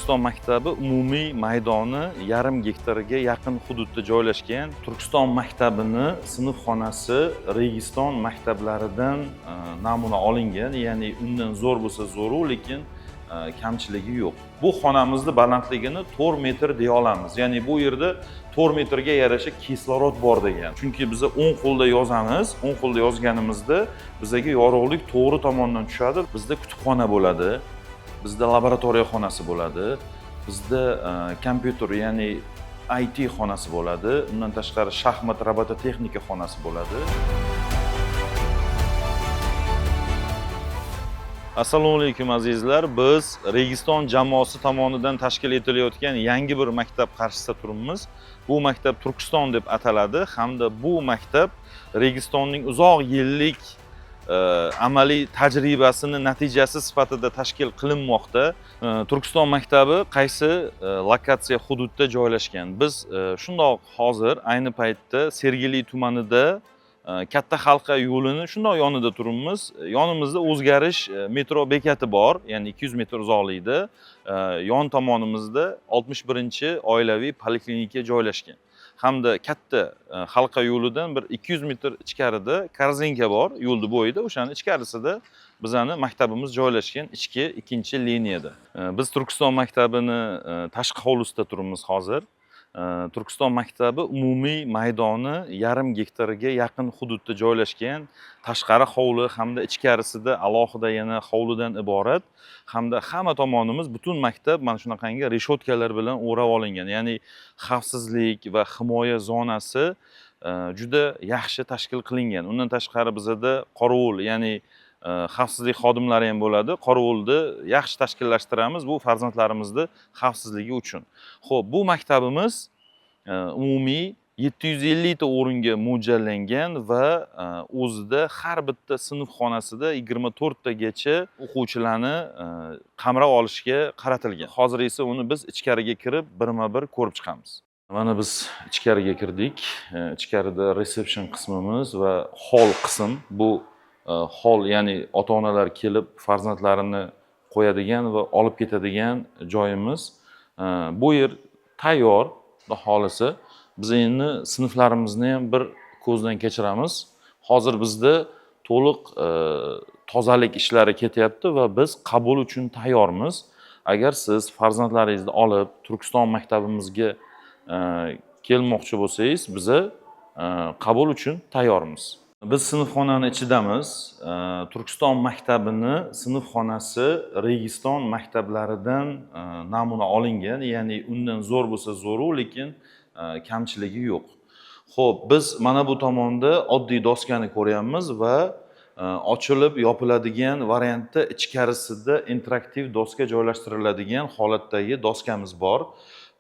Turkiston maktabi umumiy maydoni 1,5 gektarga yaqin hududda joylashgan. Turkiston maktabini sinfxonasi Registon maktablaridan namuna olingan, ya'ni undan zo'r bo'lsa zo'ru, lekin kamchiligi yo'q. Bu xonamizni balandligini 4 metr deya olamiz. Ya'ni bu yerda 4 metrga yarasha kislorod bor degan. Chunki biz 10 qo'lda yozamiz. 10 qo'lda yozganimizda bizga yorug'lik to'g'ri tomondan tushadi. Bizda kutubxona bo'ladi. Bizda laboratoriya xonasi bo'ladi. Bizda kompyuter, ya'ni IT xonasi bo'ladi. Undan tashqari shaxmat robototexnika xonasi bo'ladi. Assalomu alaykum azizlar. Biz Registon jamoasi tomonidan tashkil etilayotgan yangi bir maktab qarshisida turibmiz. Bu maktab Turkiston deb ataladi hamda bu maktab Registonning uzoq yillik amaliy tajribasini natijasi sifatida tashkil qilinmoqda. Turkiston maktabi qaysi lokatsiya hududda joylashgan? Biz shundoq hozir ayni paytda Sergeli tumanida Katta halqa yo'lini shundoq yonida turibmiz. Yonimizda o'zgarish metro bekati bor, ya'ni 200 metr uzoqlikda. Yon tomonimizda 61-oilaviy poliklinika joylashgan. Hamda katta halqa yo'lidan bir 200 metr ichkarida korzinka bor, yo'lni bo'yida. O'shani ichkarisida bizani maktabimiz joylashgan, ichki ikkinchi liniyada. Biz Turkiston maktabini tashqi hovlisida turibmiz hozir. Turkiston maktabi umumiy maydoni 1,5 gektarga yaqin hududda joylashgan. Tashqari hovli hamda ichkarisida alohida yana hovlidan iborat. Hamda hamma tomonimiz, butun maktab mana shunaqangi reshotkalar bilan o'rab olingan. Ya'ni xavfsizlik va himoya zonasi juda yaxshi tashkil qilingan. Undan tashqari bizda qorovul, ya'ni xavfsizlik xodimlari ham bo'ladi. Qorovulni yaxshi tashkillashtiramiz, bu farzandlarimizni xavfsizligi uchun. Xo'p, bu maktabimiz umumiy 750 ta o'ringa mo'ljallangan va o'zida har bitta sinf xonasida 24 tagacha o'quvchilarni qamrab olishga qaratilgan. Hozir esa uni biz ichkariga kirib birma-bir ko'rib chiqamiz. Mana biz ichkariga kirdik. Ichkarida reception qismimiz va hol qism. Bu hol, ya'ni ota-onalar kelib farzandlarini qo'yadigan va olib ketadigan joyimiz. Bu yer tayyor, xohlasa biz endi sinflarimizni ham bir ko'zdan kechiramiz. Hozir bizda to'liq tozalik ishlari ketyapti va biz qabul uchun tayyormiz. Agar siz farzandlaringizni olib Turkiston maktabimizga kelmoqchi bo'lsangiz, biz qabul uchun tayyormiz. Biz sinfxonani ichidamiz. Turkiston maktabini sinfxonasi Registon maktablaridan namuna olingan, ya'ni undan zo'r bo'lsa zo'ru, lekin kamchiligi yo'q. Xo'p, biz mana bu tomonda oddiy doskani ko'ryapmiz va ochilib yopiladigan variantda ichkarisida interaktiv doska joylashtiriladigan holatdagi doskamiz bor.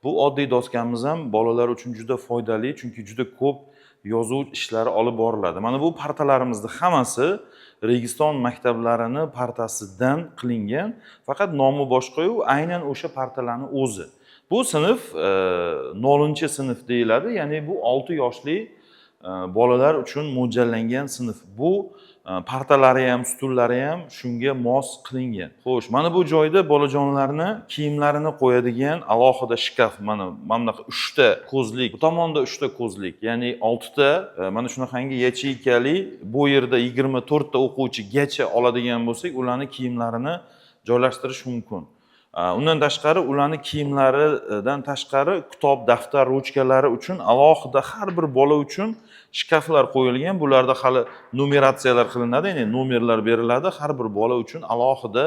Bu oddiy doskamiz ham bolalar uchun juda foydali, chunki juda ko'p yozuv ishlari olib boriladi. Mana bu partalarimizni hammasi Registon maktablarini partasidan qilingan, faqat nomi boshqa-yu, aynan o'sha partalarning o'zi. Bu sinf 0-sinf deyiladi, ya'ni bu 6 yoshli bolalar uchun mo'ljallangan sinf. Bu partalari ham, stullari ham shunga mos qilingan. Xo'sh, mana bu joyda bolajonlarni kiyimlarini qo'yadigan alohida shkaf, mana bunaqa 3 ta ko'zlik, bu tomonda 3 ta ko'zlik, ya'ni 6 ta mana shunaqangi yacheykali, bu yerda 24 ta o'quvchigacha oladigan bo'lsak, ularning kiyimlarini joylashtirish mumkin. Undan tashqari ularning kiyimlaridan tashqari kitob, daftar, ruchkalari uchun alohida har bir bola uchun shkaflar qo'yilgan. Bularda hali numeratsiyalar qilinadi, ya'ni nomerlar beriladi. Har bir bola uchun alohida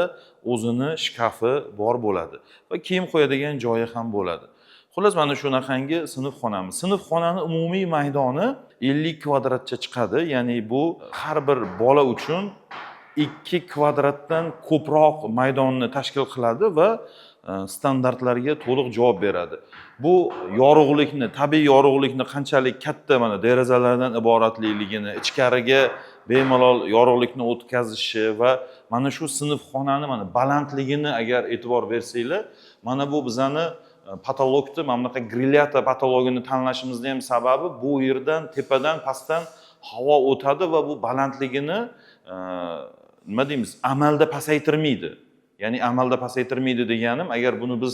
o'zini shkafi bor bo'ladi va kiyim qo'yadigan joyi ham bo'ladi. Xullas, mana shunaqangi sinfxonamiz. Sinfxonaning umumiy maydoni 50 kvadratcha chiqadi, ya'ni bu har bir bola uchun 2 kvadratdan ko'proq maydonni tashkil qiladi va standartlarga to'liq javob beradi. Bu yorug'likni, tabiiy yorug'likni qanchalik katta mana derazalardan iboratligini, ichkariga bemalol yorug'likni o'tkazishi va mana shu sinfxonani mana balandligini agar e'tibor bersanglar, mana bu bizani patologni, mana bunaqa grilyata patologini tanlashimizning ham sababi bu yerdan tepadan pastdan havo o'tadi va bu balandligini nima deymiz, amalda pasaytirmaydi. Ya'ni amalda pasaytirmaydi deganim, agar buni biz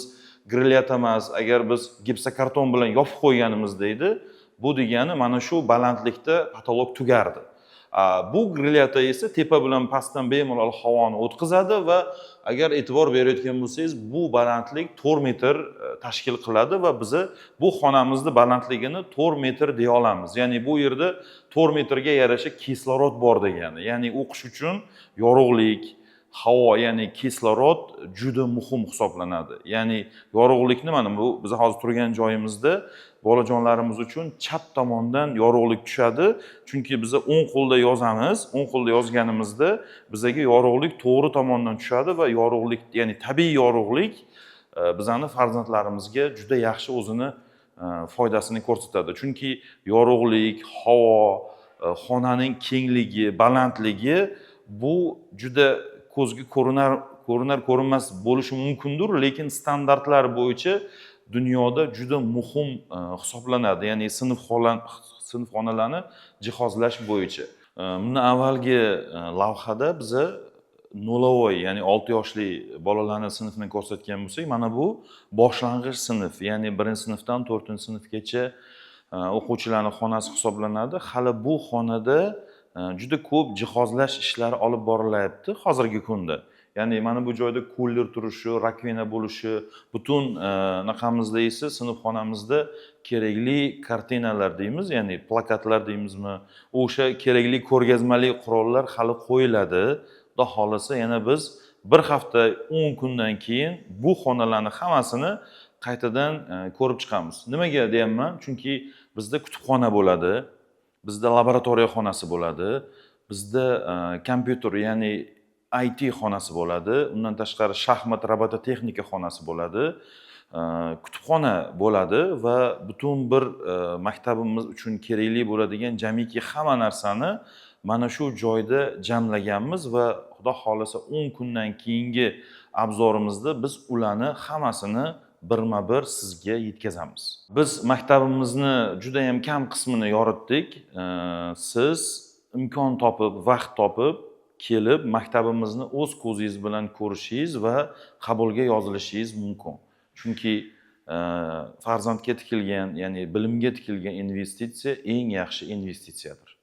grillyat emas, agar biz gipsokarton bilan yopib qo'yganimizda edi, bu degani mana shu balandlikda patolog tugardi. Bu grillyata esa tepa bilan pastdan bemalol havoni o'tkazadi va agar e'tibor berayotgan bo'lsangiz, bu balandlik 4 metr tashkil qiladi va bizni bu xonamizni balandligini 4 metr deya olamiz. Ya'ni bu yerda 4 metrga yarasha kislorod bor degani. Ya'ni o'qish uchun yorug'lik, havo, ya'ni kislorod juda muhim hisoblanadi. Ya'ni yorug'likni mana bu biz hozir turgan joyimizda bolajonlarimiz uchun chap tomondan yorug'lik tushadi. Chunki biz o'ng qo'lda yozamiz. O'ng qo'lda yozganimizda bizga yorug'lik to'g'ri tomondan tushadi va yorug'lik, ya'ni tabiiy yorug'lik bizani farzandlarimizga juda yaxshi o'zini foydasini ko'rsatadi. Chunki yorug'lik, havo, xonaning kengligi, balandligi bu juda ko'zga ko'rinmas bo'lishi mumkindir, lekin standartlar bo'yicha dunyoda juda muhim hisoblanadi. Ya'ni sinfxonalarni jihozlash bo'yicha. Bundan avvalgi lavhada biza nolovoy, ya'ni 6 yoshli bolalarning sinfini ko'rsatgan bo'lsak, mana bu boshlang'ich sinf, ya'ni 1-sinfdan 4-sinfgacha o'quvchilarning xonasi hisoblanadi. Hali bu xonada juda ko'p jihozlash ishlari olib borilyapti hozirgi kunda. Ya'ni mana bu joyda kuller turishi, rakvina bo'lishi, butun naqamizda esa sinfxonamizda kerakli kartinalar deymiz, ya'ni plakatlar deymizmi, o'sha kerakli ko'rgazmali qurollar hali qo'yiladi. Xudo xolasa yana biz bir hafta 10 kundan keyin bu xonalarning hammasini qaytadan ko'rib chiqamiz. Nimaga deyapman? Chunki bizda kutubxona bo'ladi, bizda laboratoriya xonasi bo'ladi, bizda kompyuter, ya'ni IT xonasi bo'ladi, undan tashqari shaxmat robototexnika xonasi bo'ladi, kutubxona bo'ladi va butun bir maktabimiz uchun kerakli bo'ladigan jamiki hamma narsani mana shu joyda jamlaganmiz va Xudo xolasa 10 kundan keyingi obzorimizda biz ularni hammasini birma-bir sizga yetkazamiz. Biz maktabimizni juda ham kam qismini yoritdik. Siz imkon topib, vaqt topib kelib maktabimizni o'z ko'zingiz bilan ko'rishingiz va qabulga yozilishingiz mumkin. Chunki farzandga tikilgan, ya'ni bilimga tikilgan investitsiya eng yaxshi investitsiyadir.